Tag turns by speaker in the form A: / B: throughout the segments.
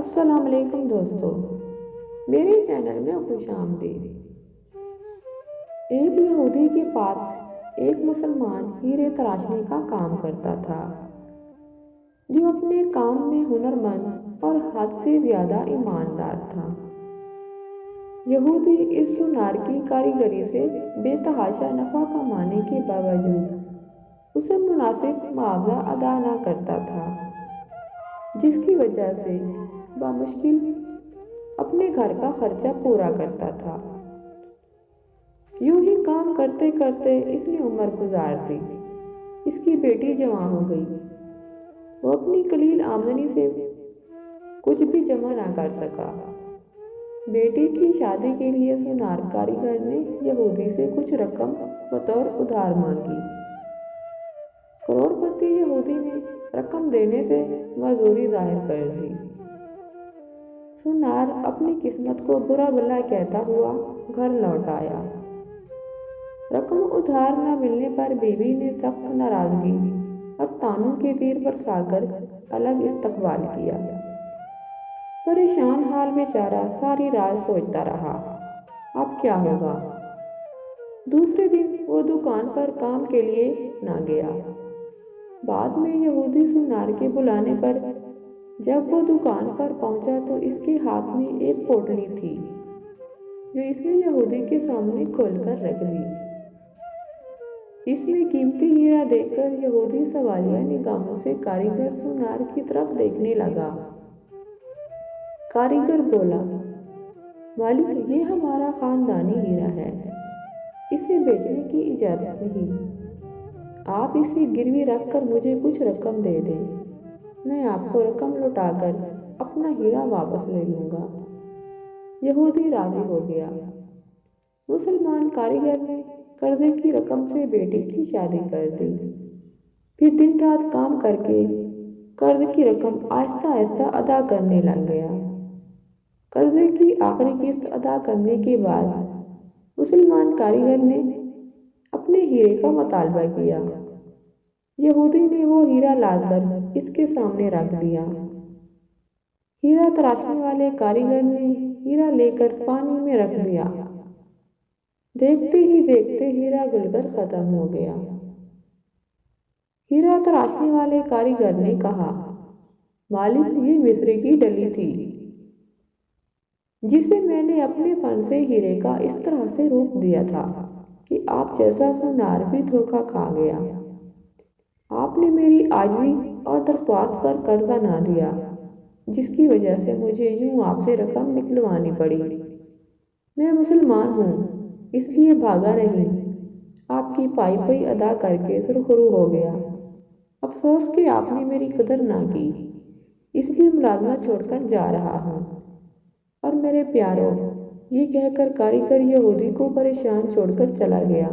A: السلام علیکم دوستو، میرے چینل میں خوش آمدید۔ ایک یہودی کے پاس ایک مسلمان ہیرے تراشنے کا کام کرتا تھا، جو اپنے کام میں ہنرمند اور حد سے زیادہ ایماندار تھا۔ یہودی اس سونار کی کاریگری سے بے تحاشا نفع کمانے کے باوجود اسے مناسب معاوضہ ادا نہ کرتا تھا، جس کی وجہ سے بمشکل اپنے گھر کا خرچہ پورا کرتا تھا۔ یوں ہی کام کرتے کرتے اس نے عمر گزار دی۔ اس کی بیٹی جوان ہو گئی۔ وہ اپنی قلیل آمدنی سے کچھ بھی جمع نہ کر سکا۔ بیٹی کی شادی کے لیے سونار کاریگر نے یہودی سے کچھ رقم بطور ادھار مانگی۔ کروڑ پتی یہودی نے رقم دینے سے معذوری ظاہر کر دی۔ سونار اپنی قسمت کو برا بھلا کہتا ہوا گھر لوٹ آیا۔ رقم ادھار نہ ملنے پر بیوی نے سخت ناراضگی اور طعنوں کے تیر برسا کر الگ استقبال کیا۔ پریشان حال بیچارہ ساری رات سوچتا رہا، اب کیا ہوگا۔ دوسرے دن وہ دکان پر کام کے لیے نہ گیا۔ بعد میں یہودی سونار کے بلانے پر جب وہ دکان پر پہنچا تو اس کے ہاتھ میں ایک پوٹلی تھی، جو اس نے یہودی کے سامنے کھول کر رکھ دی۔ اس میں قیمتی ہیرا دیکھ کر یہودی سوالیہ نگاہوں سے کاریگر سونار کی طرف دیکھنے لگا۔ کاریگر بولا، مالک، یہ ہمارا خاندانی ہیرا ہے، اسے بیچنے کی اجازت نہیں۔ آپ اسے گروی رکھ کر مجھے کچھ رقم دے دیں، میں آپ کو رقم لوٹا کر اپنا ہیرا واپس لے لوں گا۔ یہودی راضی ہو گیا۔ مسلمان کاریگر نے قرضے کی رقم سے بیٹی کی شادی کر دی۔ پھر دن رات کام کر کے قرض کی رقم آہستہ آہستہ ادا کرنے لگ گیا۔ قرضے کی آخری قسط ادا کرنے کے بعد مسلمان کاریگر نے اپنے ہیرے کا مطالبہ کیا۔ یہودی نے وہ ہیرا لا کر اس کے سامنے رکھ دیا۔ ہیرا تراشنے والے کاریگر نے ہیرا لے کر پانی میں رکھ دیا۔ دیکھتے ہی دیکھتے ہیرا گل کر ختم ہو گیا۔ ہیرا تراشنے والے کاریگر نے کہا، مالک، یہ مصری کی ڈلی تھی، جسے میں نے اپنے فن سے ہیرے کا اس طرح سے روپ دیا تھا کہ آپ جیسا سونار بھی دھوکہ کھا گیا۔ آپ نے میری عاجزی اور درخواست پر قرضہ نہ دیا، جس کی وجہ سے مجھے یوں آپ سے رقم نکلوانی پڑی۔ میں مسلمان ہوں، اس لیے بھاگا نہیں، آپ کی پائی پائی ادا کر کے سرخرو ہو گیا۔ افسوس کہ آپ نے میری قدر نہ کی، اس لیے ملازمت چھوڑ کر جا رہا ہوں۔ اور میرے پیارو، یہ کہہ کر کاریگر یہودی کو پریشان چھوڑ کر چلا گیا۔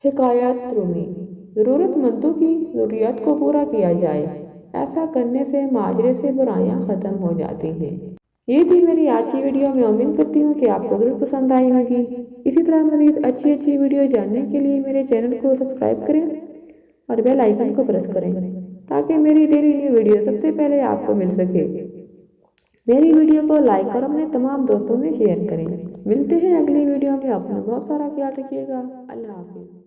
A: حکایت رومی۔ ضرورت مندوں کی ضروریات کو پورا کیا جائے، ایسا کرنے سے معاشرے سے برائیاں ختم ہو جاتی ہیں۔ یہ تھی میری آج کی ویڈیو۔ میں امید کرتی ہوں کہ آپ کو ضرور پسند آئی ہوگی۔ اسی طرح مزید اچھی ویڈیو جاننے کے لیے میرے چینل کو سبسکرائب کریں اور بیل آئیکن کو پریس کریں، تاکہ میری ڈیلی نیو ویڈیو سب سے پہلے آپ کو مل سکے۔ میری ویڈیو کو لائک اور اپنے تمام دوستوں میں شیئر کریں۔ ملتے ہیں اگلی ویڈیو میں۔ اپنا بہت سارا خیال رکھیے گا۔ اللہ حافظ۔